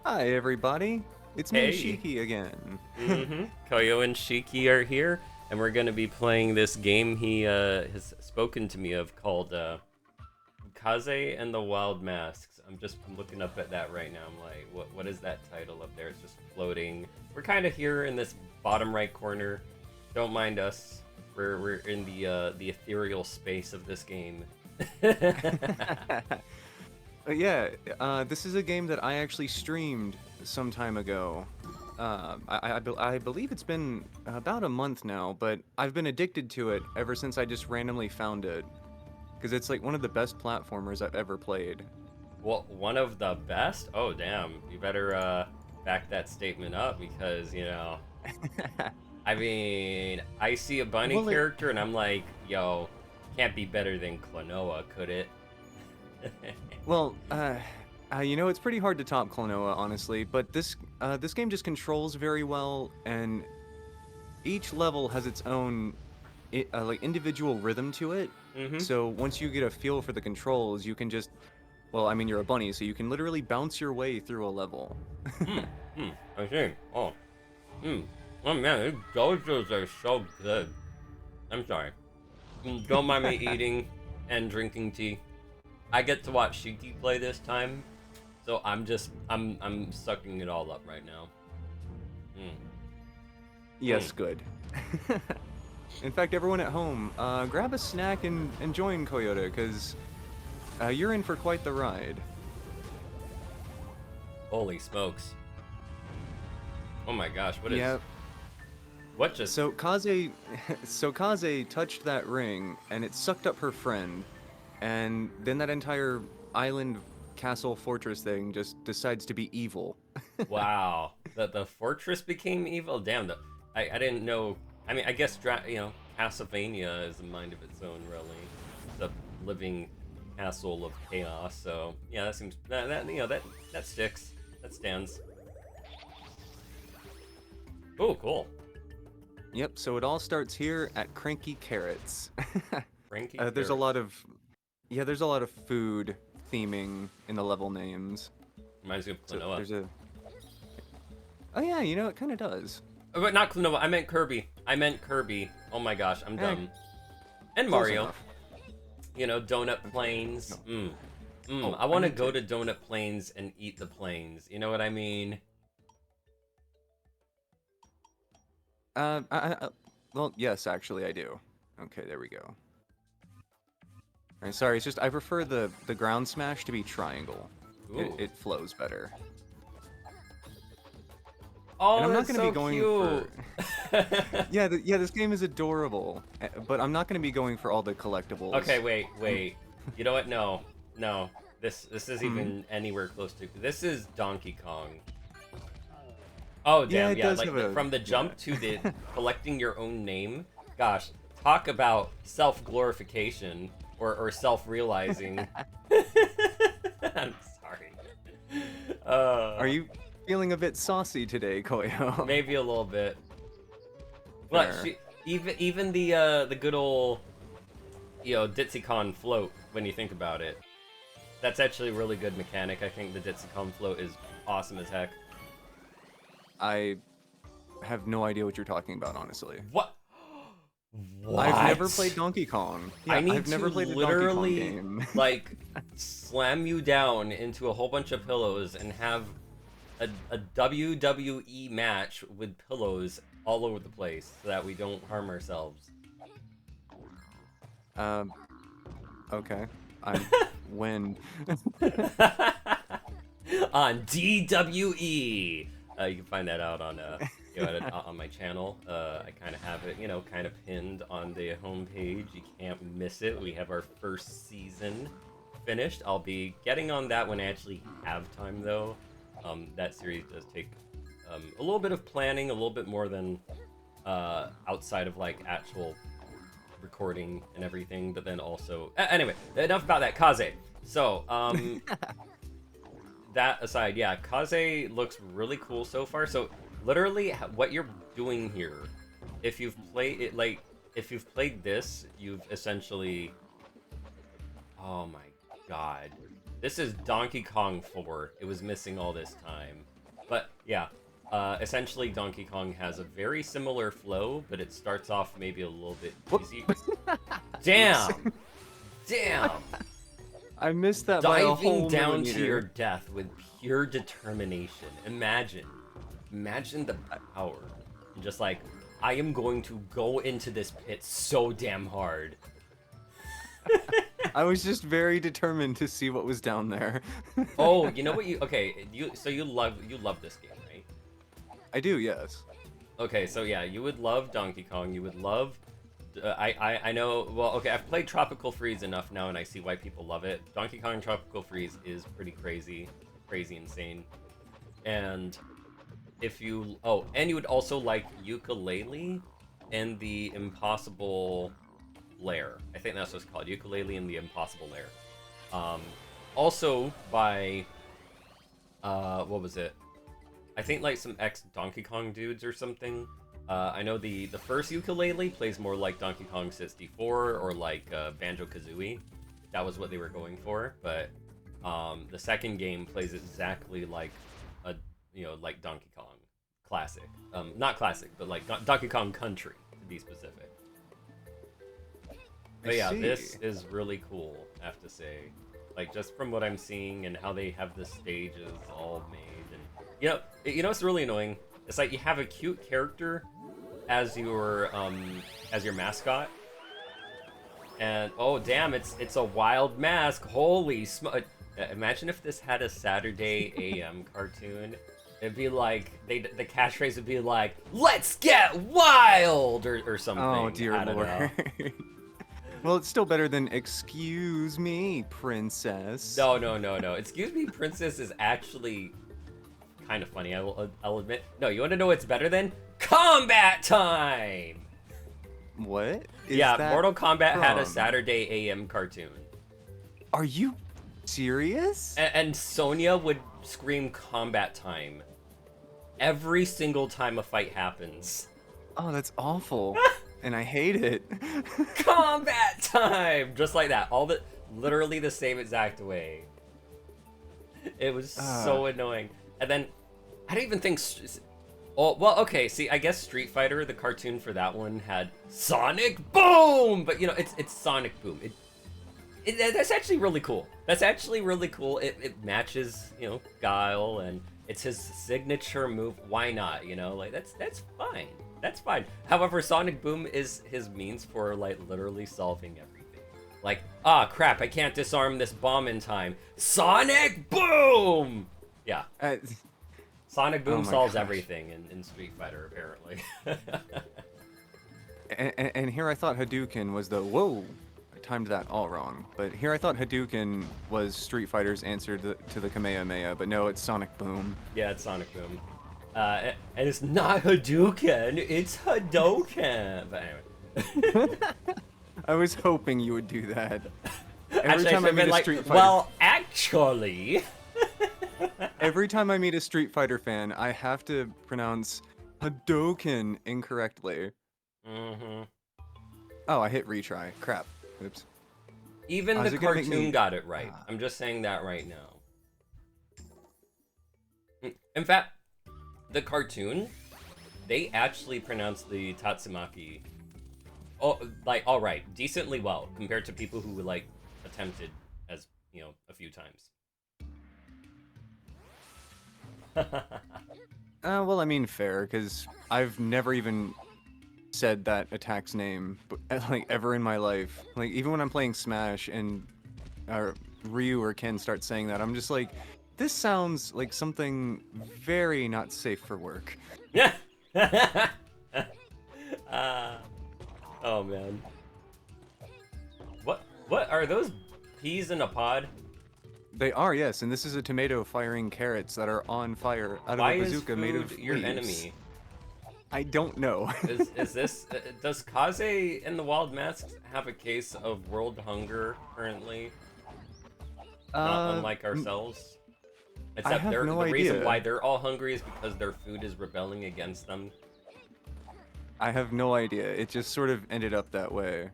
Hi, everybody. It's me, Hey. Shiki, again. Coyo and Shiki are here, and we're gonna be playing this game he has spoken to me of called Kaze and the Wild Masks. I'm looking up at that right now. I'm like, what is that title up there? It's just floating. We're kind of here in this bottom right corner. Don't mind us. We're in the ethereal space of this game. Yeah, this is a game that I actually streamed some time ago. I believe it's been about a month now, but I've been addicted to it ever since I just randomly found it. Because it's like one of the best platformers I've ever played. Well, one of the best? Oh, damn. You better back that statement up because, I mean, I see a bunny Well, character and I'm like, yo, can't be better than Klonoa, could it? well, it's pretty hard to top Klonoa, honestly, but this game just controls very well, and each level has its own like individual rhythm to it. Mm-hmm. So once you get a feel for the controls, you can just, well, I mean, you're a bunny, so you can literally bounce your way through a level. Hmm. Hmm. I see. Oh. Hmm. Oh man, these dojos are so good. I'm sorry. Don't mind me eating and drinking tea. I get to watch Shiki play this time, so I'm sucking it all up right now. Mm. Yes, Mm. good. In fact, everyone at home, grab a snack and join Coyoda, because you're in for quite the ride. Holy smokes. Oh my gosh, Yeah, what just so Kaze, so Kaze touched that ring, and it sucked up her friend, and then that entire island, castle, fortress thing just decides to be evil. wow. The fortress became evil? Damn, I didn't know. I mean, I guess Castlevania is a mind of its own, really. It's a living castle of chaos. So yeah, that seems that sticks. That stands. Oh, cool. Yep, so it all starts here at Cranky Carrots. Frankie There's a Carrot lot of, yeah, there's a lot of food theming in the level names. reminds me of So Klonoa. there's a, oh yeah, it kind of does. But not Klonoa. I meant Kirby. I meant Kirby. Oh my gosh, I'm Eh, dumb. And close Mario. enough. Donut Okay, plains. no. I I want to need go to, to Donut Plains and eat the plains. You know what I mean? well, yes, actually I do. Okay, there we go. Alright, sorry, it's just I prefer the ground smash to be triangle. It, Ooh. it flows better. And Oh, I'm not that's going to be so going for... cute. Yeah, yeah, this game is adorable, but I'm not going to be going for all the Okay, collectibles. I'm... wait. You know what? No, no. This is Hmm? even anywhere close to. This is Donkey Kong. Oh Yeah, damn, it yeah. does Like have a... from the yeah. jump to the collecting your own name. Gosh, talk about self glorification or self realizing. I'm sorry. Are Uh, you feeling a bit saucy today, Koyo? maybe a little bit. Look, Fair. even the good old Ditsicon float. When you think about it, that's actually a really good mechanic. I think the Ditsicon float is awesome as heck. I have no idea what you're talking about, honestly. What? I've never played What? Donkey Kong. I Yeah, need I've to never played a Donkey Kong literally game. like slam you down into a whole bunch of pillows and have a WWE match with pillows all over the place so that we don't harm ourselves. um, okay. I'm... when? On DWE. You can find that out on on my channel. I kind of have it, kind of pinned on the homepage. You can't miss it. We have our first season finished. I'll be getting on that when I actually have time, though. That series does take a little bit of planning, a little bit more than outside of like actual recording and everything. But then also, anyway, enough about that. Kaze. So, that aside, yeah, Kaze looks really cool so far. So literally, what you're doing here, if you've played it, like if you've played this, you've essentially, oh my god, this is Donkey Kong 4. It was missing all this time. But yeah, essentially Donkey Kong has a very similar flow, but it starts off maybe a little bit Whoop. easy. Oops. Damn! Damn! I missed that by a Diving whole down to your millimeter. death with pure determination. Imagine the power. And just like, I am going to go into this pit so damn hard. I was just very determined to see what was down there. Oh, you know what okay, you love this game, right? I do, yes. Okay, so yeah, you would love Donkey Kong. You would love. I know. Well, okay, I've played Tropical Freeze enough now, and I see why people love it. Donkey Kong Tropical Freeze is pretty crazy, insane. And if you and you would also like Ukulele and the Impossible Lair. I think that's what it's called, Ukulele and the Impossible Lair. Also by what was it? I think like some ex Donkey Kong dudes or something. I know the first Ukulele plays more like Donkey Kong 64 or like Banjo-Kazooie. That was what they were going for, but the second game plays exactly like like Donkey Kong Classic. Not Classic, but like Donkey Kong Country to be specific. But yeah, this is really cool, I have to say. Like, just from what I'm seeing and how they have the stages all made. And you know what's really annoying? It's like you have a cute character as your mascot. And oh damn, it's a wild mask. Holy smoke. Imagine if this had a Saturday AM cartoon. It'd be like the catchphrase would be like, "Let's get wild" or something. Oh dear I don't know. lord. Well, it's still better than "Excuse me, princess." No. Excuse me, princess is actually kind of funny. I'll admit. No, you want to know what's better than Combat Time? What? Yeah, Mortal Kombat had a from? Saturday AM cartoon. Are you serious? And Sonya would scream Combat Time every single time a fight happens. Oh, that's awful. And I hate it. Combat Time! Just like that. Literally the same exact way. It was so annoying. And then, I don't even think... Oh, well, okay, see, I guess Street Fighter, the cartoon for that one, had Sonic Boom! But, you know, it's Sonic Boom. That's actually really cool. That's actually really cool. It matches, you know, Guile, and it's his signature move. Why not, you know? Like, that's fine. That's fine. However, Sonic Boom is his means for, like, literally solving everything. Like, crap, I can't disarm this bomb in time. Sonic Boom! Yeah. Sonic Boom solves everything in Street Fighter, apparently. and here I thought Hadouken was the whoa. I timed that all wrong. But here I thought Hadouken was Street Fighter's answer to the Kamehameha, but no, it's Sonic Boom. Yeah, it's Sonic Boom. And it's not Hadouken, it's Hadoken. But anyway. I was hoping you would do that. Every time I meet a Street Fighter... Well, actually... Every time I meet a Street Fighter fan, I have to pronounce Hadoken incorrectly. Mm-hmm. Oh, I hit retry. Crap. Oops. Even the cartoon got it right. I'm just saying that right now. In fact, the cartoon, they actually pronounced the Tatsumaki, all right, decently well compared to people who like attempted as a few times. Well, I mean, fair, because I've never even said that attack's name, like, ever in my life. Like, even when I'm playing Smash and Ryu or Ken start saying that, I'm just like, this sounds like something very not safe for work. Yeah. Oh man. What are those peas in a pod? They are, yes, and this is a tomato firing carrots that are on fire out of a bazooka made of your leaves. enemy? I don't know. Is this does Kaze and the Wild Masks have a case of world hunger currently? Not unlike ourselves. Except I have no the reason idea. why they're all hungry is because their food is rebelling against them. I have no idea. It just sort of ended up that way.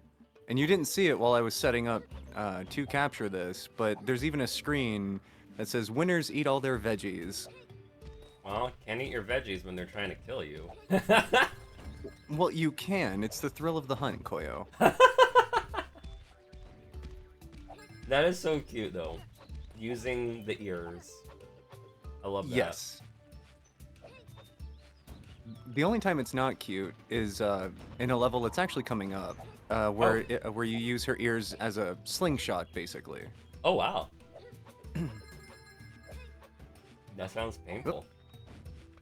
And you didn't see it while I was setting up to capture this, but there's even a screen that says winners eat all their veggies. Well, can't eat your veggies when they're trying to kill you. Well, you can. It's the thrill of the hunt, Koyo. That is so cute, though. Using the ears. I love that. Yes. The only time it's not cute is in a level that's actually coming up, Oh. where you use her ears as a slingshot, basically. Oh, wow. That sounds Oop, painful.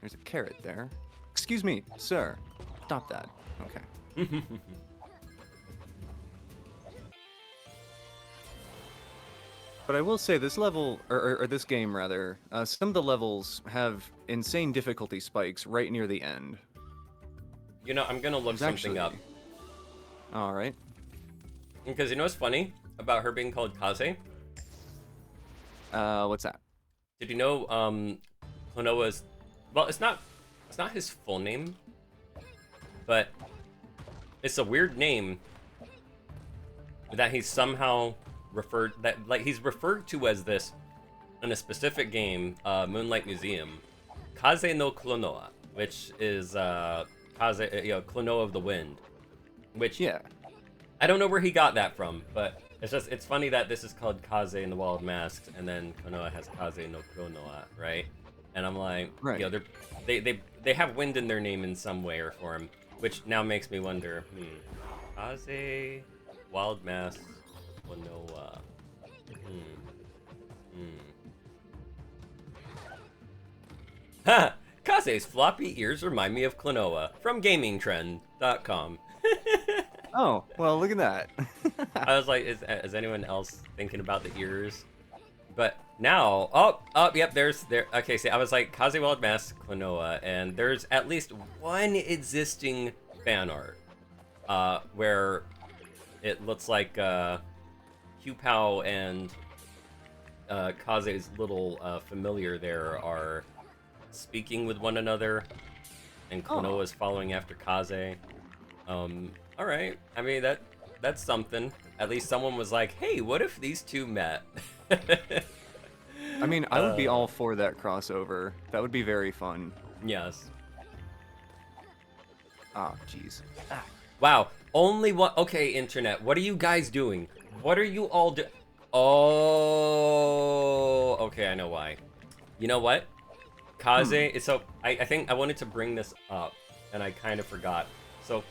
there's a carrot there. Excuse me, sir. Stop that. Okay. But I will say this level, or this game rather, some of the levels have insane difficulty spikes right near the end. You know, I'm gonna look There's something up. actually... All right. Because you know what's funny about her being called Kaze? What's that? Did you know, Klonoa's... Well, it's not his full name, but it's a weird name that he's somehow he's referred to as this in a specific game, Moonlight Museum, Kaze no Klonoa, which is Kaze, Klonoa of the Wind, which Yeah. I don't know where he got that from, but it's funny that this is called Kaze in the Wild Masks, and then Klonoa has Kaze no Klonoa, right? And I'm like, Right. you know, they have wind in their name in some way or form, which now makes me wonder, Kaze, Wild Masks, Klonoa. Ha! Kaze's floppy ears remind me of Klonoa from GamingTrend.com. Oh, well, look at that. I was like, is anyone else thinking about the ears? But now, yep, there. Okay, see, I was like, Kaze Wild Mask, Klonoa, and there's at least one existing fan art, where it looks like Hugh Pow and Kaze's little familiar there are speaking with one another, and Klonoa's following after Kaze. All right, I mean that's something. At least someone was like, "Hey, what if these two met?" I mean, I would be all for that crossover. That would be very fun. Yes. Ah, jeez. Wow. Only one. Okay, internet. What are you guys doing? What are you all do? Oh. Okay, I know why. You know what? Kaze. So I think I wanted to bring this up, and I kind of forgot. So,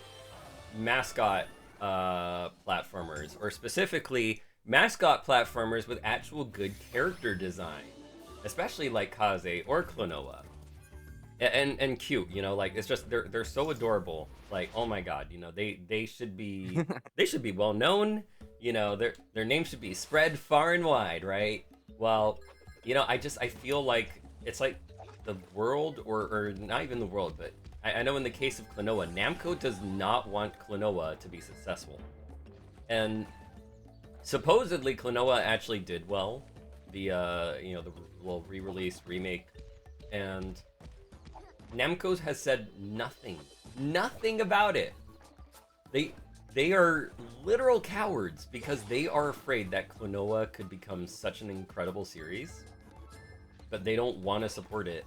mascot platformers, or specifically mascot platformers with actual good character design, especially like Kaze or Klonoa, and cute. You know, like it's just they're so adorable. Like, oh my god, you know, they should be they should be well known. You know, their name should be spread far and wide, right? Well, you know, I feel like it's like the world, or not even the world, but I know in the case of Klonoa, Namco does not want Klonoa to be successful. And supposedly Klonoa actually did well. The re-release, remake, and Namco has said nothing about it. They are literal cowards because they are afraid that Klonoa could become such an incredible series, but they don't want to support it.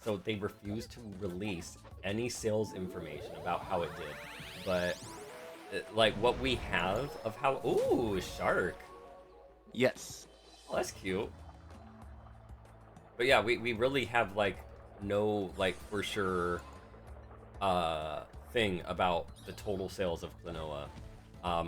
So they refuse to release any sales information about how it did. But like what we have of how, ooh, shark. Yes. Oh, that's cute. But yeah, we really have like no like for sure thing about the total sales of Klonoa.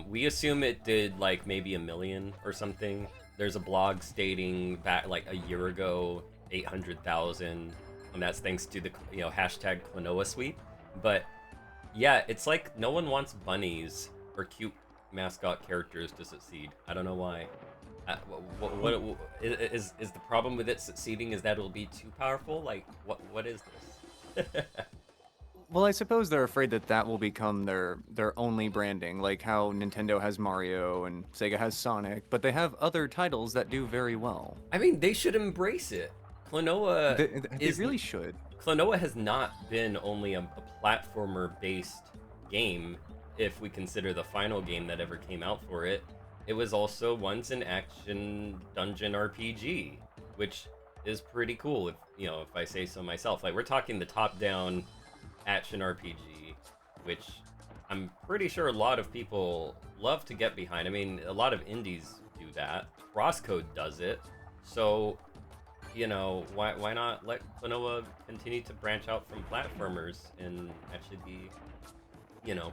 We assume it did like maybe 1 million or something. There's a blog stating back like a year ago 800,000, and that's thanks to the hashtag Klonoa sweep. But yeah, it's like no one wants bunnies or cute mascot characters to succeed. I don't know why. What is the problem with it succeeding? Is that it'll be too powerful? Like what is this? Well, I suppose they're afraid that that will become their only branding, like how Nintendo has Mario and Sega has Sonic, but they have other titles that do very well. I mean, they should embrace it. Klonoa They really should. Klonoa has not been only a platformer-based game. If we consider the final game that ever came out for it, it was also once an action dungeon RPG, which is pretty cool. If if I say so myself. Like we're talking the top-down action RPG, which I'm pretty sure a lot of people love to get behind. I mean, a lot of indies do that. Crosscode does it. So, why not let Klonoa continue to branch out from platformers and actually be, you know,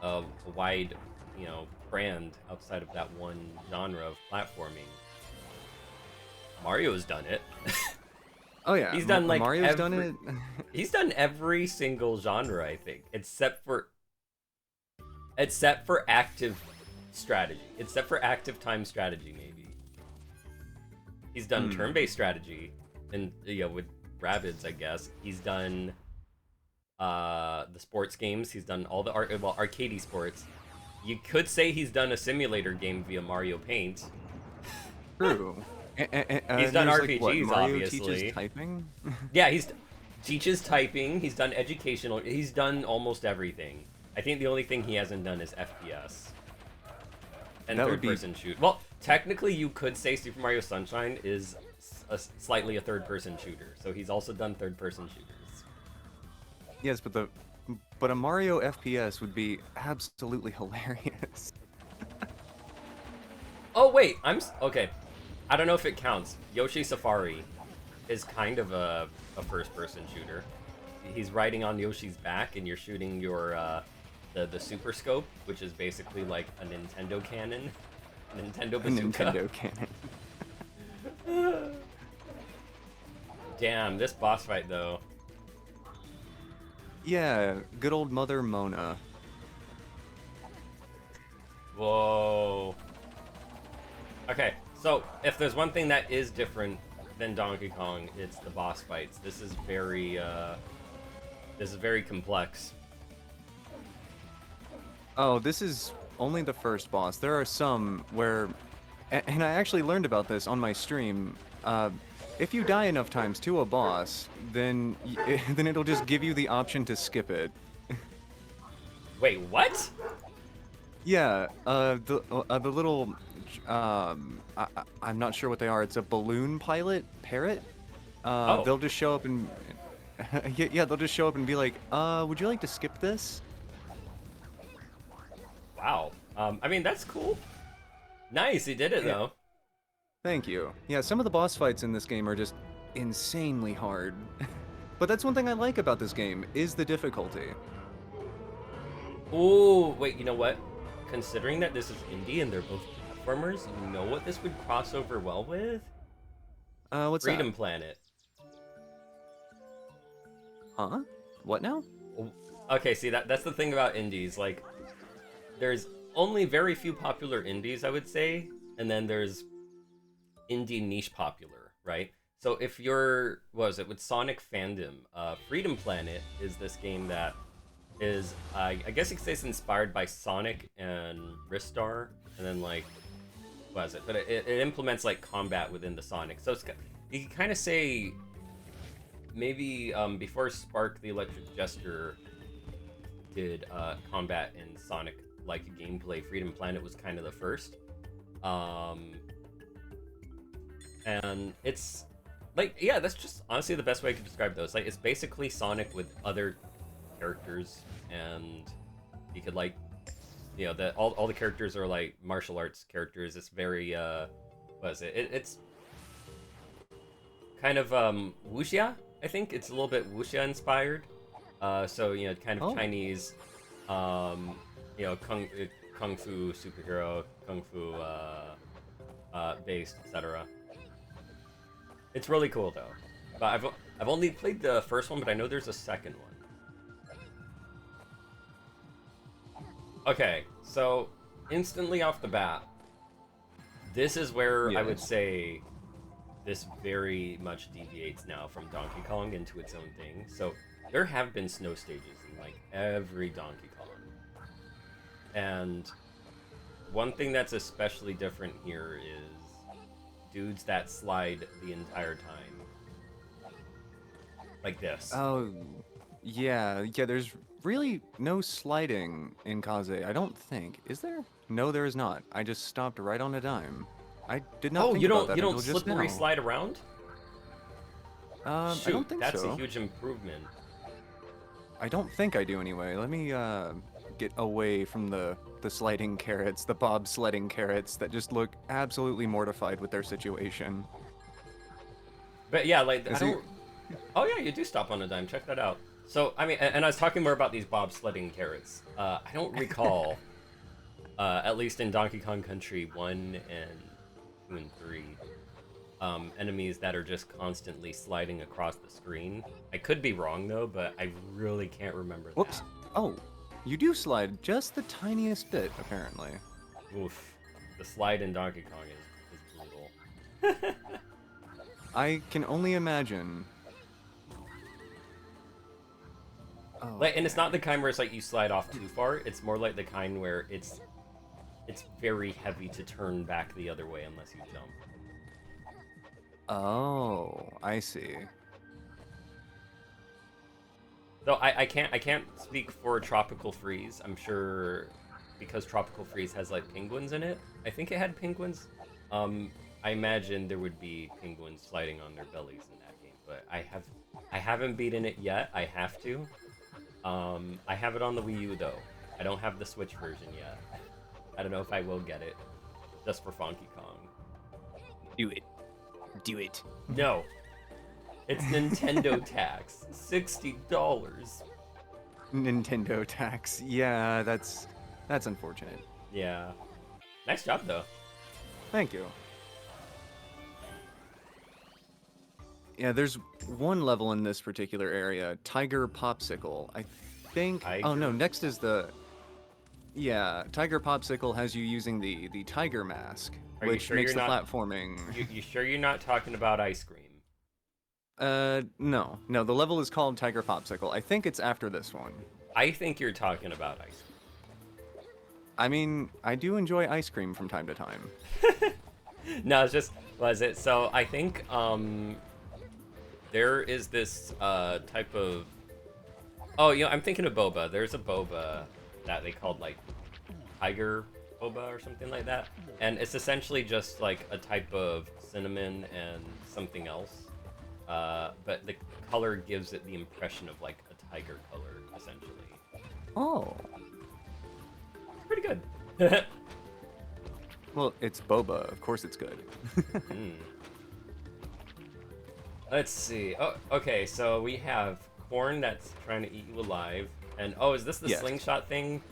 a wide, brand outside of that one genre of platforming. Mario's done it. Oh yeah, He's done like Mario's done it. He's done every single genre, I think, except for active strategy, except for active time strategy, maybe. He's done turn-based strategy, and with Rabbids, I guess. He's done the sports games. He's done all the arcadey sports. You could say he's done a simulator game via Mario Paint. True. He's done there's, RPGs, like, what, Mario obviously. teaches typing? Yeah, teaches typing. He's done educational. He's done almost everything. I think the only thing he hasn't done is FPS and third-person shoot. Well, technically, you could say Super Mario Sunshine is slightly a third-person shooter. So he's also done third-person shooters. Yes, but a Mario FPS would be absolutely hilarious. Oh wait, okay. I don't know if it counts. Yoshi Safari is kind of a first-person shooter. He's riding on Yoshi's back, and you're shooting your the Super Scope, which is basically like a Nintendo cannon, Nintendo bazooka. Nintendo cannon. Damn, this boss fight though. Yeah, good old Mother Mona. Whoa. Okay, so if there's one thing that is different than Donkey Kong, it's the boss fights. This is very complex. Oh, this is only the first boss. There are some where, and I actually learned about this on my stream. If you die enough times to a boss, then it'll just give you the option to skip it. Wait, what? Yeah, the little, I'm not sure what they are. It's a balloon parrot. Oh. They'll just show up and, yeah, they'll just show up and be like, would you like to skip this? Wow. I mean, that's cool. Nice, he did it though. Thank you. Yeah, some of the boss fights in this game are just insanely hard. But that's one thing I like about this game, is the difficulty. Ooh, wait, you know what? Considering that this is indie and they're both platformers, you know what this would cross over well with? What's Freedom that? Planet. Huh? What now? Okay, see, that's the thing about indies. Like, there's only very few popular indies, I would say, and then there's indie niche popular, right? So if you're, what was it, with Sonic fandom, Freedom Planet is this game that is, I guess you could say it's inspired by Sonic and Ristar, and then like, what is it? But it implements like combat within the Sonic. So it's, you can kind of say, maybe before Spark the Electric Jester did combat in Sonic-like gameplay, Freedom Planet was kind of the first. And it's like, yeah, that's just honestly the best way I could describe those. Like, it's basically Sonic with other characters, and you could like, all the characters are like martial arts characters. It's very what is it? It's kind of wuxia. I think it's a little bit wuxia inspired. So kind of Chinese, kung fu superhero, kung fu based, etc. It's really cool though. But I've only played the first one, but I know there's a second one. Okay, so instantly off the bat, this is where I would say this very much deviates now from Donkey Kong into its own thing. So there have been snow stages in like every Donkey Kong. And one thing that's especially different here is dudes that slide the entire time. Like this. Oh, yeah, there's really no sliding in Kaze, I don't think. Is there? No, there is not. I just stopped right on a dime. I did not think about that you don't until just slippery now. slide around? I don't Shoot, think that's a so. huge improvement. I don't think I do anyway. Let me get away from the sliding carrots, the bobsledding carrots that just look absolutely mortified with their situation. But yeah, like I Is he? don't. Oh yeah, you do stop on a dime. Check that out. So I mean, and I was talking more about these bobsledding carrots. I don't recall, at least in Donkey Kong Country 1 and 2 and 3, enemies that are just constantly sliding across the screen. I could be wrong though, but I really can't remember Whoops. Oh, you do slide just the tiniest bit, apparently. that. Oof, the slide in Donkey Kong is brutal. I can only imagine. Oh, Like, and it's not the kind where it's like you slide off too far. It's more like the kind where it's very heavy to turn back the other way unless you jump. oh, I see. Though I can't speak for Tropical Freeze. I'm sure because Tropical Freeze has like penguins in it. I think it had penguins. I imagine there would be penguins sliding on their bellies in that game, but I haven't beaten it yet. I have to. I have it on the Wii U though. I don't have the Switch version yet. I don't know if I will get it, just for Funky Kong. Do it. Do it. No, it's Nintendo tax, $60. Nintendo tax. Yeah, that's unfortunate. Yeah, nice job though. Thank you. Yeah, there's one level in this particular area, Tiger Popsicle. I think. Oh no, Tiger? next is the. Yeah, Tiger Popsicle has you using the tiger mask, Are you which sure makes you're the not? platforming. You sure you're not talking about ice cream? No, no. The level is called Tiger Popsicle. I think it's after this one. I think you're talking about ice I mean, I do enjoy ice cream from time to time. cream. No, it's just was it? So I think there is this type of. Oh, you know, I'm thinking of boba. There's a boba that they called like tiger boba or something like that, and it's essentially just like a type of cinnamon and something else. But the color gives it the impression of like a tiger color, essentially. Oh, Pretty good. well, it's boba. Of course, it's good. Mm. Let's see. Oh, okay. So we have corn that's trying to eat you alive, and oh, is this the Yes. slingshot thing?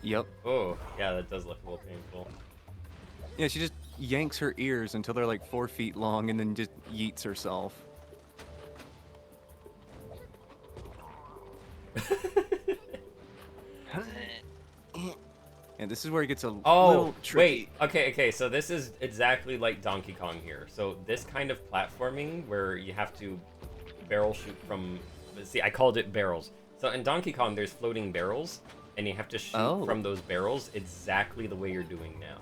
Yep. Oh, yeah, that does look a little painful. Yeah, she just yanks her ears until they're like 4 feet long, and then just yeets herself. And this is where it gets a Oh, little tricky. wait. Okay. So this is exactly like Donkey Kong here. So this kind of platforming where you have to barrel shoot from. See, I called it barrels. So in Donkey Kong, there's floating barrels, and you have to shoot Oh. from those barrels exactly the way you're doing now.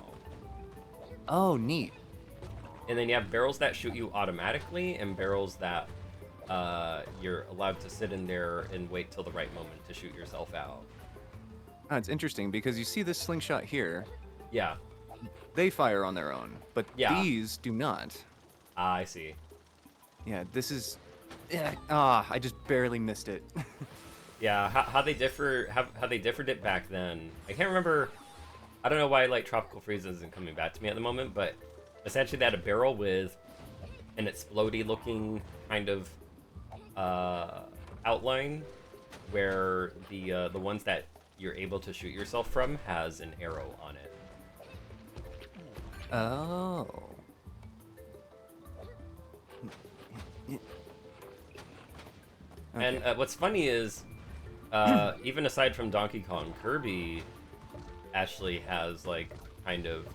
Oh, neat. And then you have barrels that shoot you automatically, and barrels that you're allowed to sit in there and wait till the right moment to shoot yourself out. Ah, it's interesting because you see this slingshot here. Yeah. They fire on their own, but Yeah. these do not. Ah, I see. Yeah, this is. I just barely missed it. Yeah, how they differ, how they differed it back then. I can't remember. I don't know why like Tropical Freeze isn't coming back to me at the moment, but essentially they had a barrel with an explodey looking kind of outline, where the ones that you're able to shoot yourself from has an arrow on it. Oh. And what's funny is, even aside from Donkey Kong, Kirby actually has like kind of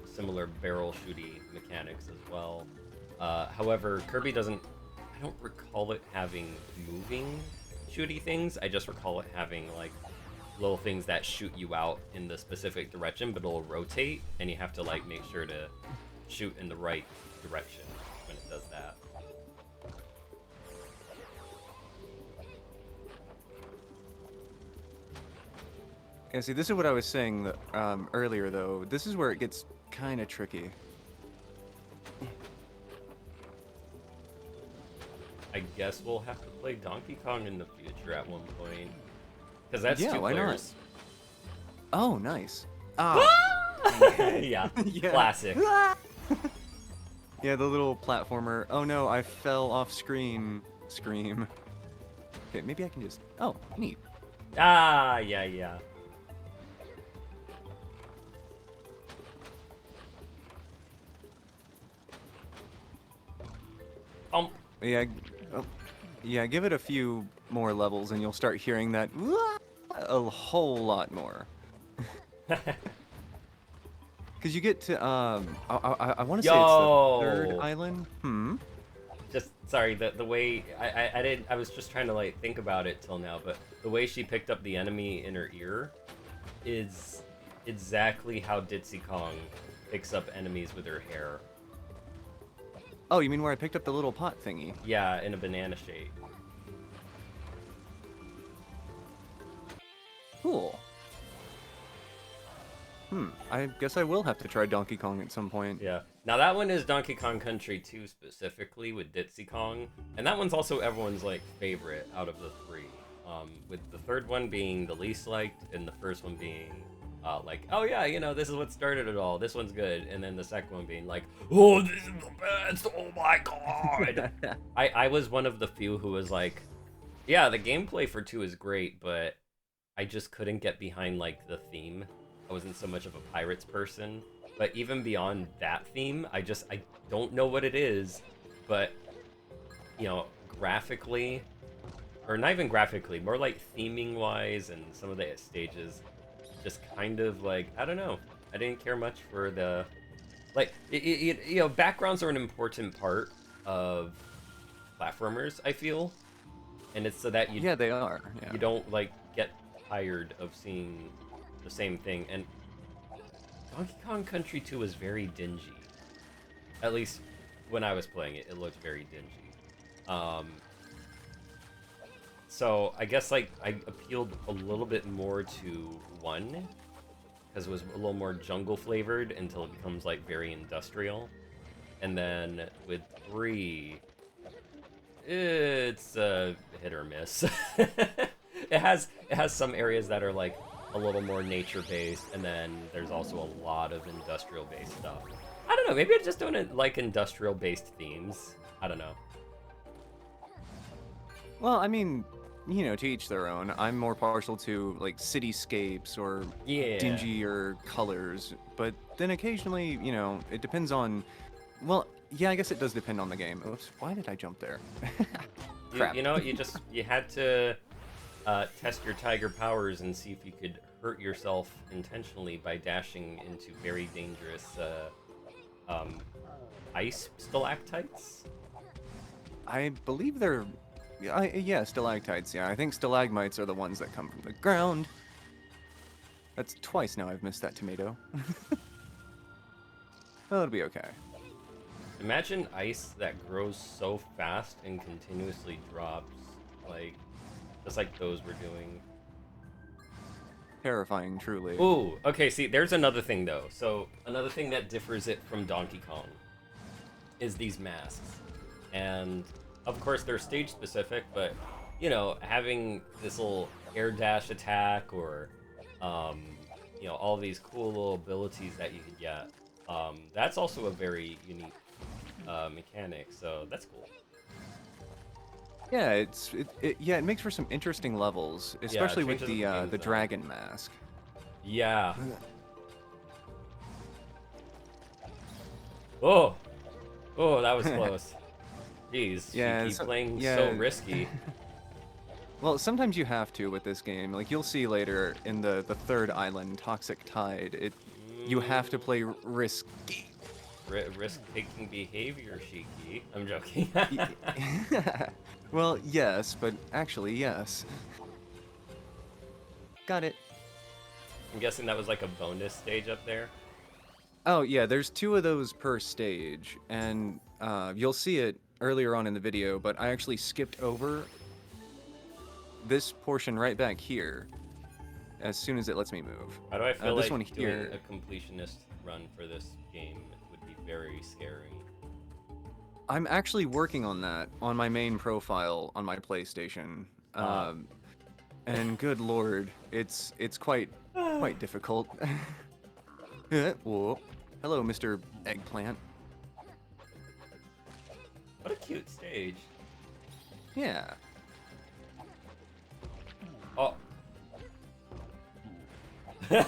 similar barrel shooty mechanics as well. However, Kirby doesn't. I don't recall it having moving shooty things. I just recall it having like little things that shoot you out in the specific direction, but it'll rotate, and you have to like make sure to shoot in the right direction when it does that. Yeah, see, this is what I was saying earlier, though. This is where it gets kind of tricky. I guess we'll have to play Donkey Kong in the future at one point. Because that's Yeah, two why not? players. Oh, nice. Ah. Yeah, Yeah. classic. Yeah, the little platformer. Oh no, I fell off screen. Scream. Okay, maybe I can just. Oh, neat. Ah, yeah, yeah. Um, Yeah. Oh, yeah, give it a few more levels and you'll start hearing that a whole lot more. Because you get to I want to say it's the third Yo! island. Hmm. Just sorry, the way I didn't I was just trying to like think about it till now, but the way she picked up the enemy in her ear is exactly how Ditsy Kong picks up enemies with her hair. Oh, you mean where I picked up the little pot thingy? Yeah, in a banana shape. Cool. I guess I will have to try Donkey Kong at some point. Yeah. Now that one is Donkey Kong Country 2 specifically with Ditsy Kong, and that one's also everyone's like favorite out of the three. With the third one being the least liked, and the first one being like, oh yeah, you know, this is what started it all. This one's good, and then the second one being like, oh, this is the best. Oh my god. I was one of the few who was like, yeah, the gameplay for 2 is great, but I just couldn't get behind like the theme. I wasn't so much of a pirates person, but even beyond that theme, I don't know what it is, but you know, graphically, or not even graphically, more like theming wise, and some of the stages, just kind of like, I don't know. I didn't care much for the, like, you know, backgrounds are an important part of platformers, I feel, and it's so that Yeah, they are. Yeah. you don't like get tired of seeing the same thing. And Donkey Kong Country 2 is very dingy. At least when I was playing it, it looked very dingy. So I guess like I appealed a little bit more to 1 because it was a little more jungle flavored until it becomes like very industrial. And then with 3, it's a hit or miss. it has some areas that are like a little more nature based, and then there's also a lot of industrial based stuff. I don't know, maybe I just don't like industrial based themes. I don't know. Well, I mean, you know, to each their own. I'm more partial to like cityscapes or Yeah. dingier colors, but then occasionally, you know, it depends on. Well, yeah, I guess it does depend on the game. Oops, why did I jump there? Crap. You know, you had to test your tiger powers and see if you could hurt yourself intentionally by dashing into very dangerous ice stalactites. I believe they're. Yeah, stalactites. Yeah, I think stalagmites are the ones that come from the ground. That's twice now I've missed that tomato. Well, it'll be okay. Imagine ice that grows so fast and continuously drops, like just like those were doing. Terrifying, truly. Ooh, okay, see, there's another thing though. So another thing that differs it from Donkey Kong is these masks. And of course they're stage specific, but you know, having this little air dash attack or you know, all these cool little abilities that you could get, that's also a very unique mechanic, so that's cool. Yeah, it makes for some interesting levels, especially with changes the the game the design. dragon mask. Yeah. Oh, oh, that was close. Jeez, Yeah, she keep playing so yeah. risky. Well, sometimes you have to with this game. Like you'll see later in the third island, Toxic Tide. You have to play risky. Risk-taking behavior, Shiki. I'm joking. Well, yes, but actually, yes. Got it. I'm guessing that was like a bonus stage up there. Oh, yeah, there's 2 of those per stage, and you'll see it earlier on in the video, but I actually skipped over this portion right back here as soon as it lets me move. How do I feel this like one doing here. a completionist run for this game would be very scary? I'm actually working on that on my main profile on my PlayStation. Uh, And good lord, it's quite difficult. Whoa. Hello, Mr. Eggplant. what a cute stage. Yeah. Oh. Some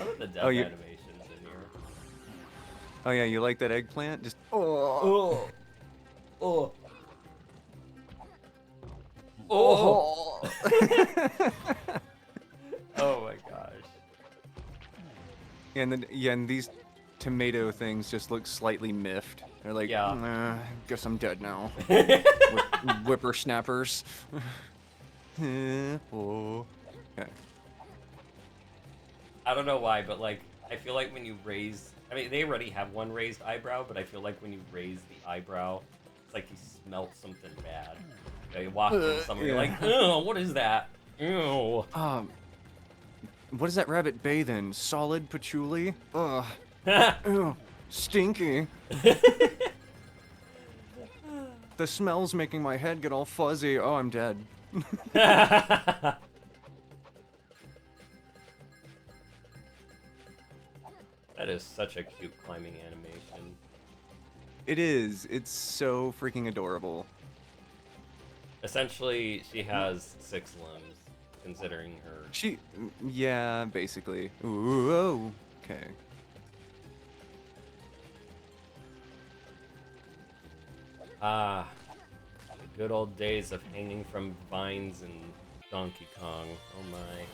of the death Oh, you. animations in here. Oh yeah, you like that eggplant? Just. Oh. Oh. Oh. Oh. Oh my gosh. And then yeah, and these tomato things just look slightly miffed. They're like, Yeah. nah, guess I'm dead now. Whippersnappers. Oh. Okay. I don't know why, but like, I feel like when you raise, I mean, they already have one raised eyebrow, but I feel like when you raise the eyebrow, it's like you smelt something bad. You walk in somewhere, you're like, ew, what is that? Ew. What does that rabbit bathe in? Solid patchouli? Ugh. Ew. Stinky. The smell's making my head get all fuzzy. Oh, I'm dead. That is such a cute climbing animation. It is. It's so freaking adorable. Essentially, she has 6 limbs, considering her. Yeah, basically. Ooh, oh, okay. Ah, the good old days of hanging from vines in Donkey Kong. Oh my.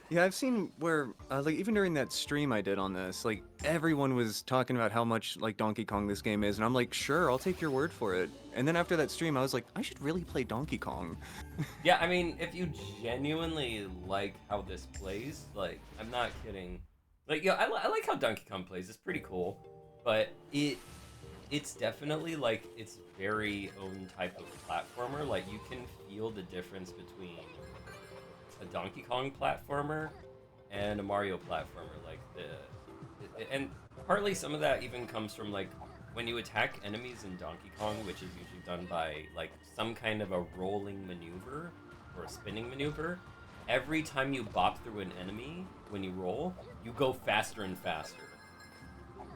Yeah, I've seen where, like, even during that stream I did on this, like, everyone was talking about how much, like, Donkey Kong this game is, and I'm like, sure, I'll take your word for it. And then after that stream, I was like, I should really play Donkey Kong. Yeah, I mean, if you genuinely like how this plays, like, I'm not kidding. Like, yeah, I like how Donkey Kong plays. It's pretty cool, but it's definitely like its very own type of platformer. Like, you can feel the difference between a Donkey Kong platformer and a Mario platformer. Like and partly some of that even comes from like when you attack enemies in Donkey Kong, which is usually done by like some kind of a rolling maneuver or a spinning maneuver. Every time you bop through an enemy when you roll, you go faster and faster.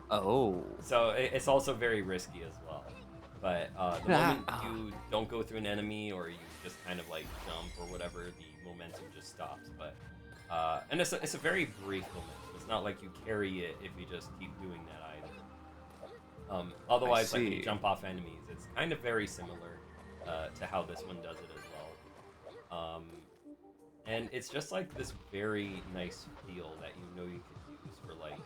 Oh. So it's also very risky as well. But the moment you don't go through an enemy or you just kind of like jump or whatever, the momentum just stops. But and it's a very brief momentum. It's not like you carry it if you just keep doing that either. Otherwise, like when you jump off enemies, it's kind of very similar to how this one does it as well. And it's just like this very nice feel that you know you can use for like,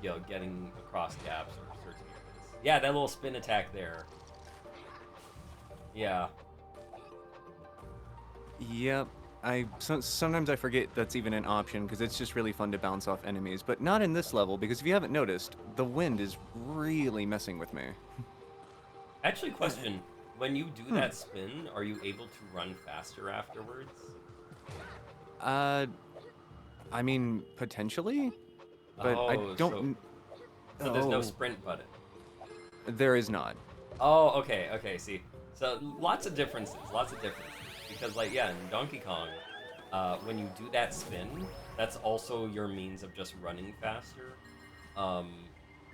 you know, getting across gaps or certain areas. Yeah, that little spin attack there. Yeah. Yep. Sometimes I forget that's even an option because it's just really fun to bounce off enemies, but not in this level because if you haven't noticed, the wind is really messing with me. Actually, question. When you do that spin, are you able to run faster afterwards? I mean, potentially, but I Oh, don't. so there's no sprint button. There is not. Oh, okay, okay, see. So lots of differences. Because like, yeah, in Donkey Kong, when you do that spin, that's also your means of just running faster.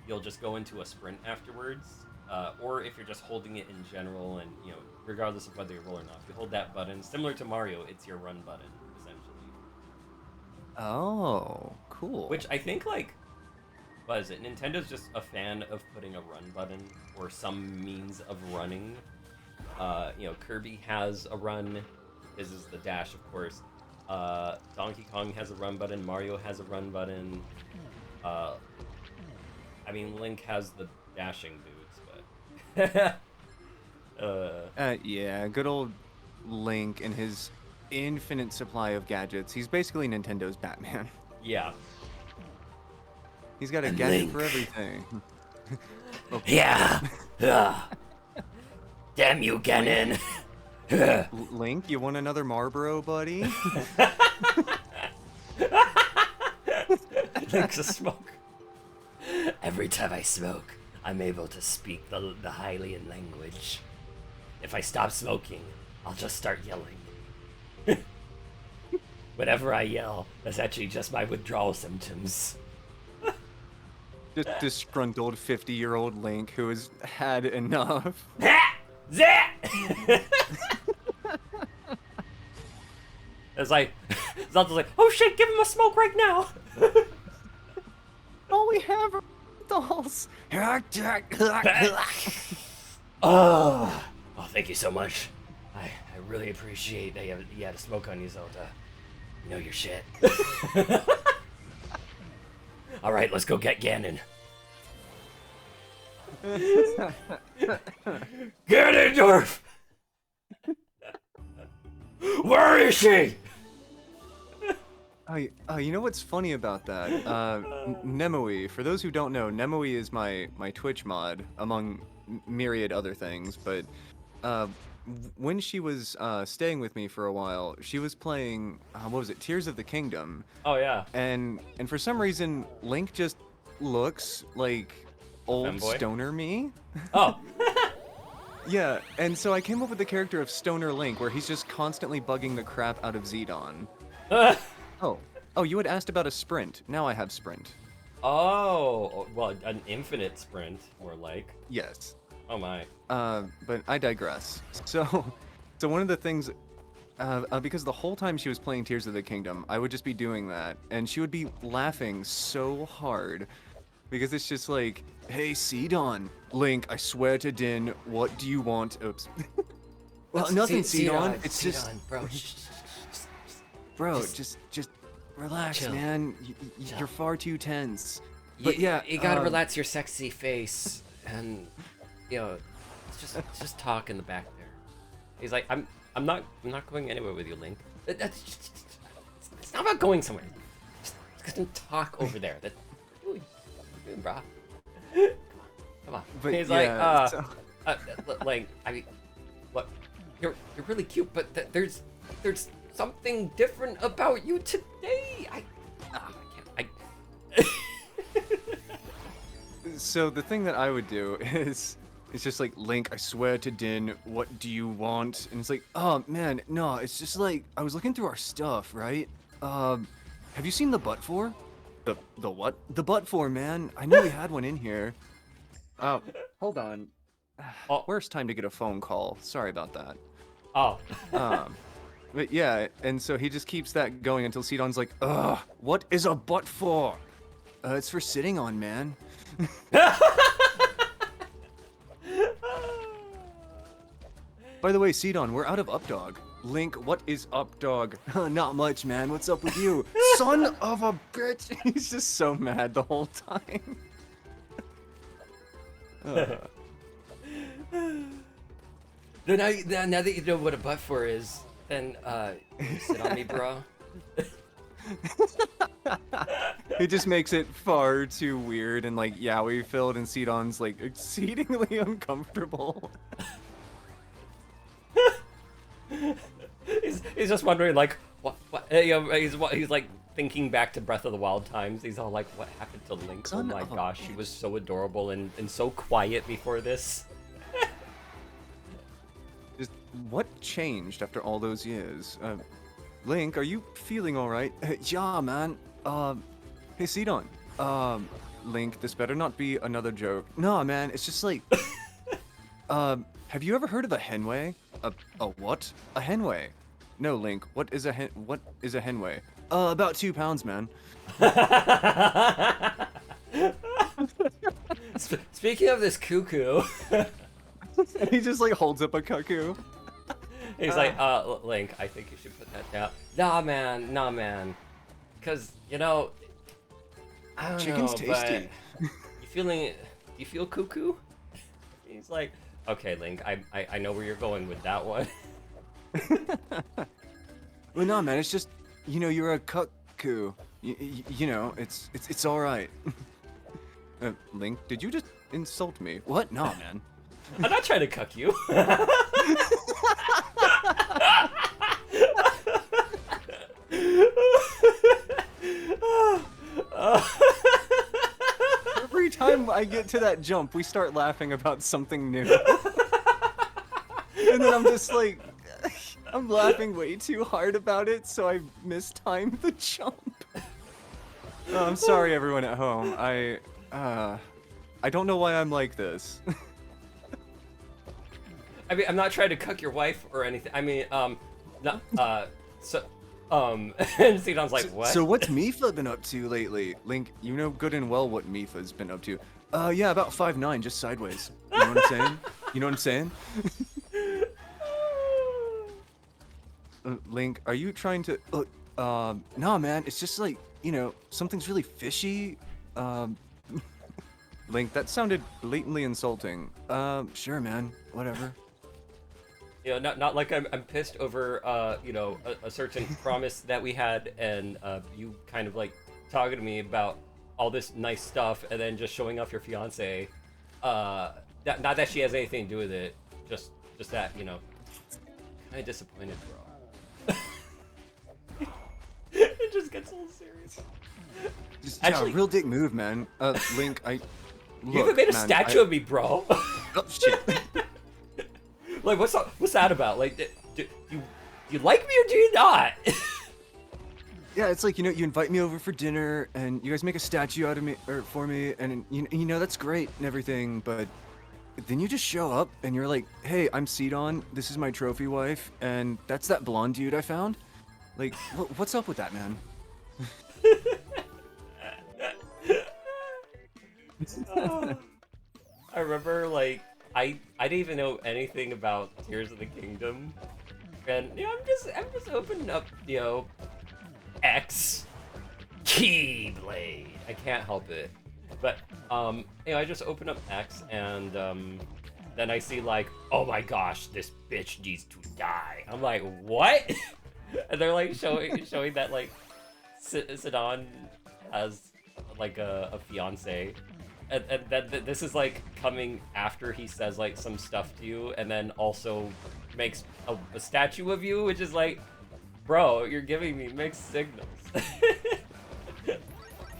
You'll just go into a sprint afterwards. Or if you're just holding it in general and, you know, regardless of whether you roll or not, if you hold that button, similar to Mario, it's your run button, essentially. Oh, cool. Which I think, like, what is it? Nintendo's just a fan of putting a run button or some means of running. You know, Kirby has a run. This is the dash, of course. Donkey Kong has a run button. Mario has a run button. I mean, Link has the dashing boots, but... Yeah, good old Link and his infinite supply of gadgets. He's basically Nintendo's Batman. Yeah. He's got a gadget for everything. Yeah. Damn you, Ganon. Link, you want another Marlboro, buddy? Link's a smoker. Every time I smoke, I'm able to speak the Hylian language. If I stop smoking, I'll just start yelling. Whenever I yell, that's actually just my withdrawal symptoms. Just disgruntled 50-year-old Link who has had enough. It's like, Zelda's like, oh shit, give him a smoke right now. All we have are dolls. Oh, thank you so much. I really appreciate that you had a smoke on you, Zelda. You know your shit. All right, let's go get Ganon. Ganondorf! Where is she? You know what's funny about that? Nemoi, for those who don't know, Nemoi is my Twitch mod, among myriad other things, but when she was staying with me for a while, she was playing, what was it, Tears of the Kingdom. Oh, yeah. And for some reason, Link just looks like old Femboy? stoner me. Oh. Yeah, and so I came up with the character of Stoner Link, where he's just constantly bugging the crap out of Zidon. Oh, you had asked about a sprint. Now I have sprint. Oh, well, an infinite sprint, more like. Yes. Oh my. But I digress. So one of the things, because the whole time she was playing Tears of the Kingdom, I would just be doing that, and she would be laughing so hard, because it's just like, hey, Zidon, Link, I swear to Din, what do you want? Oops. Well, nothing, Zidon. It's just, bro. bro, just relax, chill. man. Chill. You're far too tense. But yeah, you gotta relax your sexy face, and just talk in the back there. He's like, I'm not going anywhere with you, Link. That's just, it's not about going somewhere. Just gonna talk over there. That, what you doing, brah? Come on. But He's yeah, like, what? You're really cute, but there's something different about you today. I can't. So the thing that I would do is, it's just like, Link, I swear to Din, what do you want? And it's like, oh man, no, it's just like, I was looking through our stuff, right? Have you seen the butt for? The what? The butt for, man. I knew we had one in here. Oh, hold on. Oh. Worst time to get a phone call. Sorry about that. Oh. But yeah, and so he just keeps that going until Sidon's like, ugh, what is a butt for? It's for sitting on, man. By the way, Sidon, we're out of Updog. Link, what is Updog? Not much, man. What's up with you? Son of a bitch! He's just so mad the whole time. Now that you know what a butt for is, then you sit on me, bro. It just makes it far too weird and like yaoi filled, and Sidon's like exceedingly uncomfortable. He's just wondering like what he's like thinking back to Breath of the Wild times. He's all like, what happened to Link? Oh my gosh, she was so adorable and so quiet before this. Just what changed after all those years? Link, are you feeling all right? Yeah, man. Hey, Sidon. Link, this better not be another joke. No, man, it's just like, have you ever heard of a henway? A what? A henway? No, Link. What is a henway? About 2 pounds, man. Speaking of this cuckoo, And he just like holds up a cuckoo. he's like, Link, I think you should put that down. Nah, man. Cause I don't Chicken's know, tasty. but you feel cuckoo? He's like, okay, Link, I know where you're going with that one. Well, no, man, it's just, you're a cuckoo. You know, it's all right. Link, did you just insult me? What? No, man. I'm not trying to cuck you. time I get to that jump, we start laughing about something new. And then I'm just like, I'm laughing way too hard about it, so I mistimed the jump. Oh, I'm sorry, everyone at home. I don't know why I'm like this. I mean, I'm not trying to cuck your wife or anything. I mean, no, and Sidon's like, what? So what's Mifa been up to lately? Link, you know good and well what Mifa's been up to. Yeah, about 5'9", just sideways. You know what I'm saying? You know what I'm saying? Link, are you trying to... nah, man, it's just like, you know, something's really fishy. Link, that sounded blatantly insulting. Sure, man, whatever. You know, not like I'm pissed over, you know, a certain promise that we had, and you kind of like talking to me about all this nice stuff, and then just showing off your fiance. Not that she has anything to do with it, just that, you know, kind of disappointed, bro. It just gets a little serious. Just, Actually, yeah, real dick move, man. Link, you haven't made a statue of me, bro. Oh, shit. Like, what's that about? Like, do you like me or do you not? Yeah, it's like, you know, you invite me over for dinner, and you guys make a statue out of me, or for me, and you know that's great and everything, but then you just show up, and you're like, hey, I'm Sidon, this is my trophy wife, and that's that blonde dude I found? Like, what's up with that, man? I remember, like, I didn't even know anything about Tears of the Kingdom, and you know, I'm just opening up, you know, X Keyblade. I can't help it, but you know, I just open up X, and then I see like, oh my gosh, this bitch needs to die. I'm like, what? And they're like showing that like Sidon has like a fiance. And that this is like coming after he says like some stuff to you, and then also makes a statue of you, which is like, bro, you're giving me mixed signals.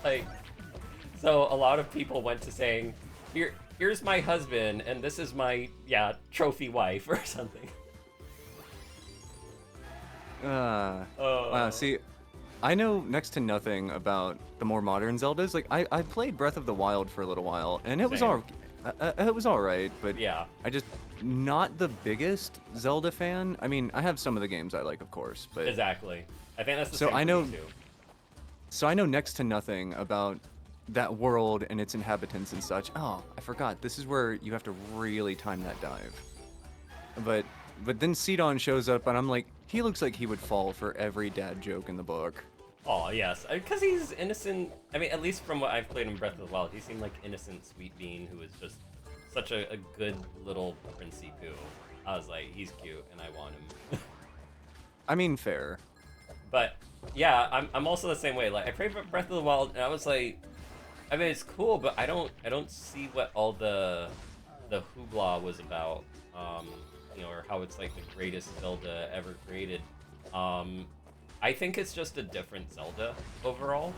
Like, so a lot of people went to saying, here's my husband, and this is my trophy wife or something. Wow, see, I know next to nothing about the more modern Zeldas. Like, I played Breath of the Wild for a little while, and it was all right, but Yeah. I just not the biggest Zelda fan. I mean, I have some of the games I like, of course, but Exactly. I think that's the So same I for know- me too. so I know next to nothing about that world and its inhabitants and such. Oh, I forgot. This is where you have to really time that dive. But then Sidon shows up, and I'm like, he looks like he would fall for every dad joke in the book. Oh, yes. Because he's innocent. I mean, at least from what I've played in Breath of the Wild, he seemed like innocent, sweet being who was just such a good little princey poo. I was like, he's cute, and I want him. I mean, fair. But, yeah, I'm also the same way. Like, I played Breath of the Wild, and I was like, I mean, it's cool, but I don't see what all the hoopla was about. You know, or how it's like the greatest Zelda ever created. I think it's just a different Zelda overall.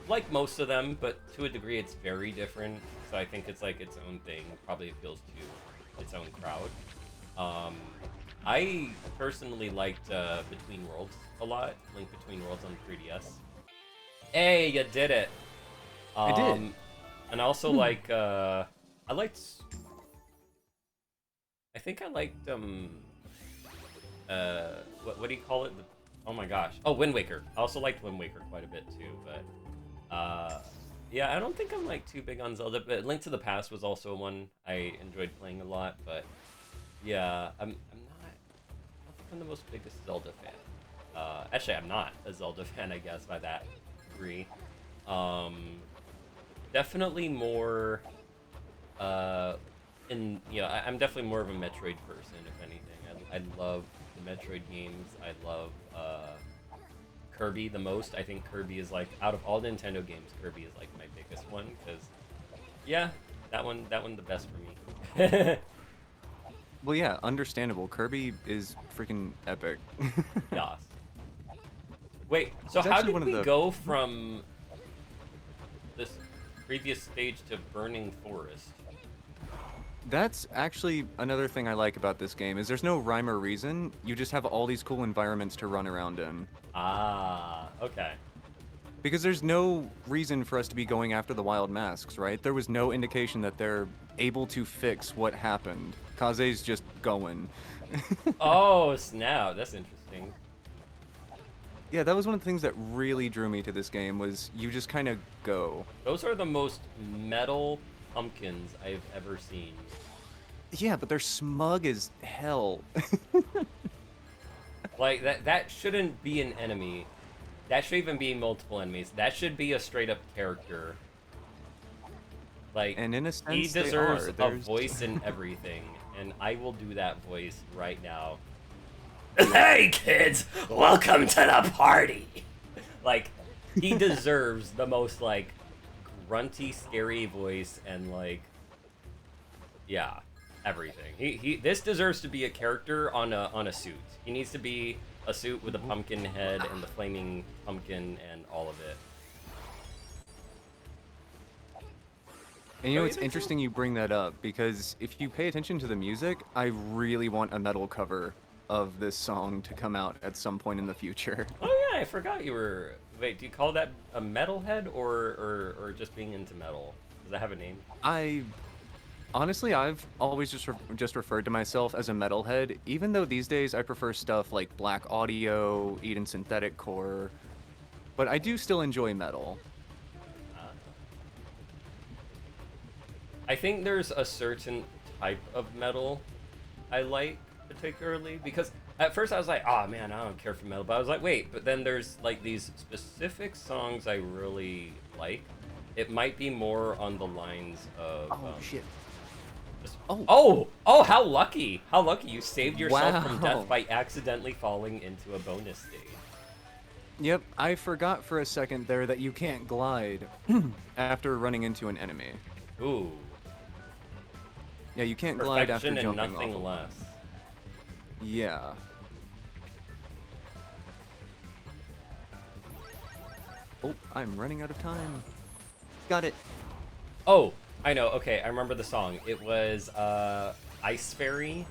Like most of them, but to a degree it's very different. So I think it's like its own thing. Probably appeals to its own crowd. I personally liked Between Worlds a lot. Link Between Worlds on 3DS. Hey, you did it! I did. And I also like, I think I liked, what do you call it? Oh my gosh. Oh, Wind Waker. I also liked Wind Waker quite a bit too, but, yeah, I don't think I'm like too big on Zelda, but Link to the Past was also one I enjoyed playing a lot, but yeah, I don't think I'm the most biggest Zelda fan. Actually, I'm not a Zelda fan, I guess, by that degree. Definitely more, I'm definitely more of a Metroid person, if anything. I love the Metroid games. I love Kirby the most. I think Kirby is like, out of all Nintendo games, Kirby is like my biggest one, because yeah, that one the best for me. Well, yeah, understandable. Kirby is freaking epic. Yes. Wait, so It's how actually did one of we the- go from this? previous stage to Burning Forest. That's actually another thing I like about this game is there's no rhyme or reason. You just have all these cool environments to run around in. Ah, okay. Because there's no reason for us to be going after the wild masks, right? There was no indication that they're able to fix what happened. Kaze's just going. Oh, snap. That's interesting. Yeah, that was one of the things that really drew me to this game was you just kind of go. Those are the most metal pumpkins I've ever seen. Yeah, but they're smug as hell. Like, that shouldn't be an enemy. That should even be multiple enemies. That should be a straight up character. Like, And in a he sense, they deserves are. a There's... voice in everything, and I will do that voice right now. Hey kids, welcome to the party. Like, he deserves the most like grunty, scary voice, and like, yeah, everything. He this deserves to be a character on a suit. He needs to be a suit with a pumpkin head and the flaming pumpkin and all of it. And you know, Oh, it's yeah, interesting you bring that up because if you pay attention to the music, I really want a metal cover of this song to come out at some point in the future. Oh yeah, I forgot you were. Wait, do you call that a metalhead or just being into metal? Does that have a name? I honestly, I've always just referred to myself as a metalhead, even though these days I prefer stuff like black audio, Eden synthetic core, but I do still enjoy metal. I think there's a certain type of metal I like particularly because at first I was like, oh man, I don't care for metal, but I was like, wait, but then there's like these specific songs I really like. It might be more on the lines of Shit. just- Oh. oh, how lucky! How lucky you saved yourself from Wow. death by accidentally falling into a bonus stage. Yep, I forgot for a second there that you can't glide after running into an enemy. Ooh, Yeah, you can't glide after perfection and jumping nothing off. less. Yeah. Oh, I'm running out of time. Got it. Oh, I know. Okay, I remember the song. It was Ice Fairy.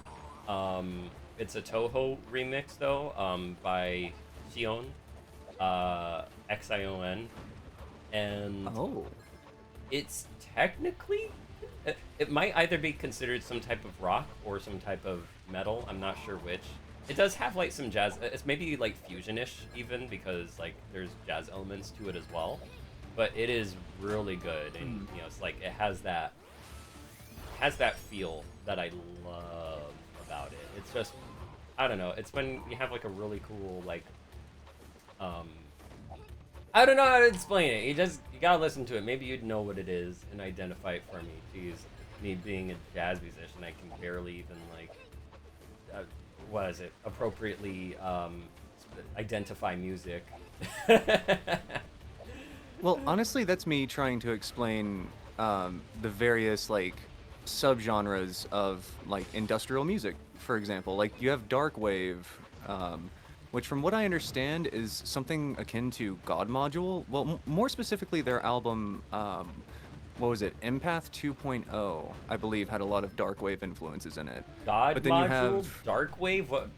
It's a Toho remix though, by Xion, Xion, and Oh. it's technically it might either be considered some type of rock or some type of metal. I'm not sure which. It does have like some jazz. It's maybe like fusionish even because like there's jazz elements to it as well. But it is really good, and you know it's like it has that feel that I love about it. It's just I don't know. It's when you have like a really cool like I don't know how to explain it. You gotta listen to it. Maybe you'd know what it is and identify it for me. Jeez, me being a jazz musician, I can barely even like, what is it? Appropriately identify music. Well, honestly, that's me trying to explain the various like subgenres of like industrial music. For example, like you have dark wave, which from what I understand is something akin to God Module. Well, more specifically, their album, what was it? Empath 2.0, I believe, had a lot of dark wave influences in it. God But then you module, have dark wave. What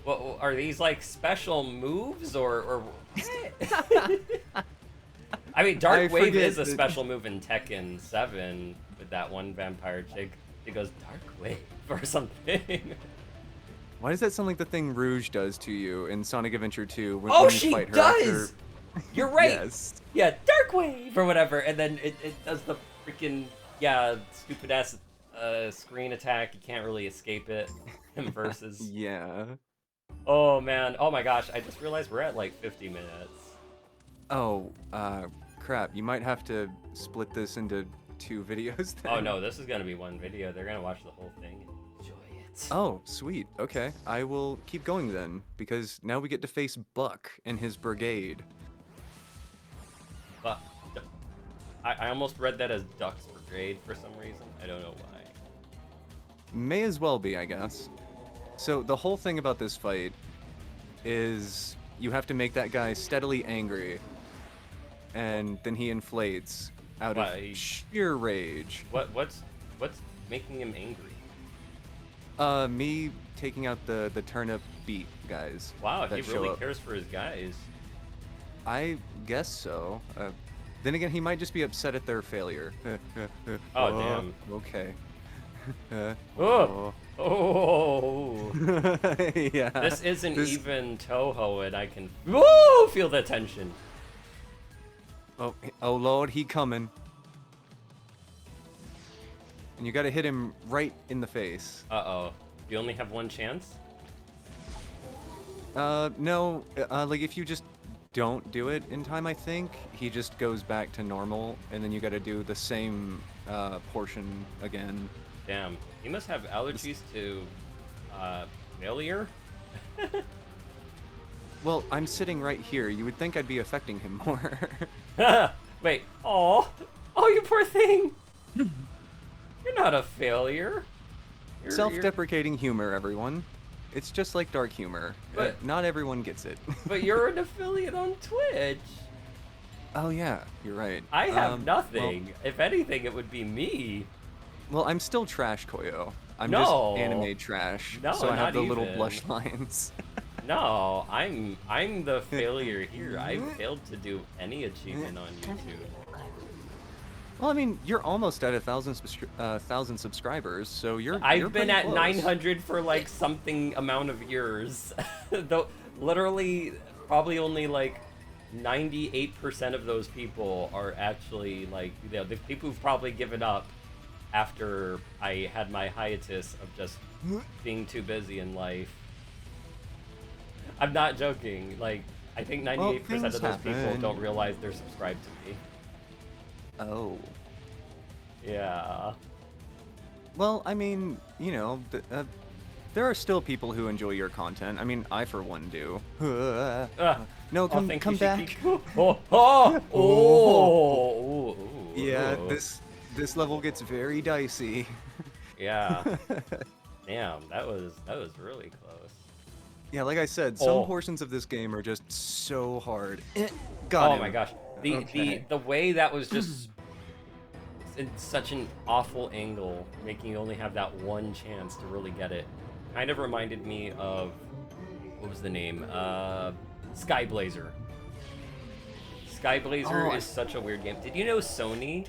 what are these like special moves or? I mean, dark I wave forget is a that- special move in Tekken 7 with that one vampire chick. She goes dark wave or something. Why does that sound like the thing Rouge does to you in Sonic Adventure 2 when, Oh, when you she fight her does. after... You're right. Yes. Yeah, dark wave or whatever, and then it does the freaking stupid ass screen attack. You can't really escape it. Him versus. Yeah. Oh man. Oh my gosh. I just realized we're at like 50 minutes. Oh, crap. You might have to split this into 2 videos then. Oh no, this is gonna be one video. They're gonna watch the whole thing and enjoy it. Oh, sweet. Okay. I will keep going then, because now we get to face Buck and his brigade. But I almost read that as Duck's Brigade for some reason. I don't know why. May as well be, I guess. So the whole thing about this fight is you have to make that guy steadily angry. and then he inflates out of Why? sheer rage. What's making him angry? Me taking out the turnip beat guys Wow, he that show really up. cares for his guys. I guess so. Then again, he might just be upset at their failure. Oh, damn. Okay. Oh, oh. Yeah. This isn't this- even Toho, and I can woo feel the tension. Oh Lord, he coming. And you gotta hit him right in the face. Uh-oh. You only have one chance? No, like if you just don't do it in time, I think he just goes back to normal, and then you gotta do the same portion again. Damn. He must have allergies to failure? Well, I'm sitting right here. You would think I'd be affecting him more. Wait. Oh, you poor thing. You're not a failure. You're- Self-deprecating humor, everyone. It's just like dark humor. But- Not everyone gets it. But you're an affiliate on Twitch. Oh yeah, you're right. I have Well, nothing. If anything, it would be me. Well, I'm still trash, Koyo. I'm No. just anime trash. No, so I not have the little even. blush lines. No, I'm the failure here. I failed to do any achievement on YouTube. Well, I mean, you're almost at 1,000 subscribers, so you're. I've you're been pretty at close. 900 for like something amount of years. Though literally probably only like 98% of those people are actually like, you know, the people who've probably given up after I had my hiatus of just being too busy in life. I'm not joking. Like, I think 98% things of those people happen. don't realize they're subscribed to me. Oh. Yeah. Well, I mean, you know, there are still people who enjoy your content. I mean, I for one do. No, come thank come you, back. Shiki. Oh. Yeah, this level gets very dicey. Yeah. Damn, that was really close. Yeah, like I said, some Oh. portions of this game are just so hard. Got Oh him. my gosh. Okay. The way that was just in such an awful angle, making you only have that one chance to really get it, kind of reminded me of, what was the name? Skyblazer. Skyblazer Oh, is such a weird game. Did you know Sony?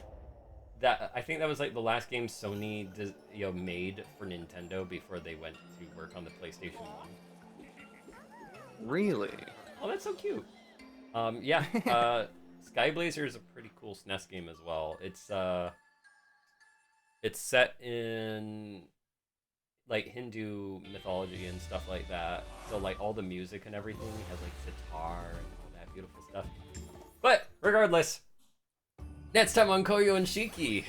I think that was like the last game Sony made for Nintendo before they went to work on the PlayStation 1. Really? Oh, that's so cute. Yeah, Skyblazer is a pretty cool SNES game as well. It's set in like Hindu mythology and stuff like that. So like all the music and everything has like sitar and all that beautiful stuff. But regardless, next time on Coyo and Shiki.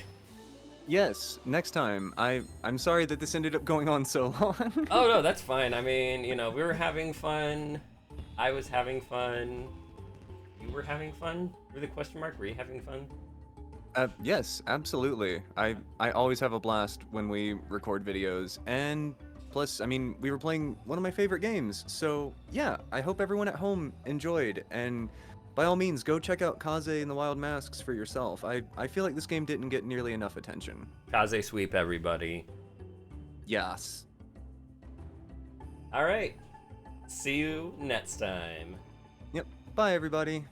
Yes, next time. I'm sorry that this ended up going on so long. Oh no, that's fine. I mean, you know, we were having fun. I was having fun. You were having fun? With a question mark? Were you having fun? Yes, absolutely. I always have a blast when we record videos, and plus, I mean, we were playing one of my favorite games, so yeah, I hope everyone at home enjoyed, and by all means, go check out Kaze and the Wild Masks for yourself. I feel like this game didn't get nearly enough attention. Kaze sweep, everybody. Yes. All right. See you next time. Yep. Bye, everybody.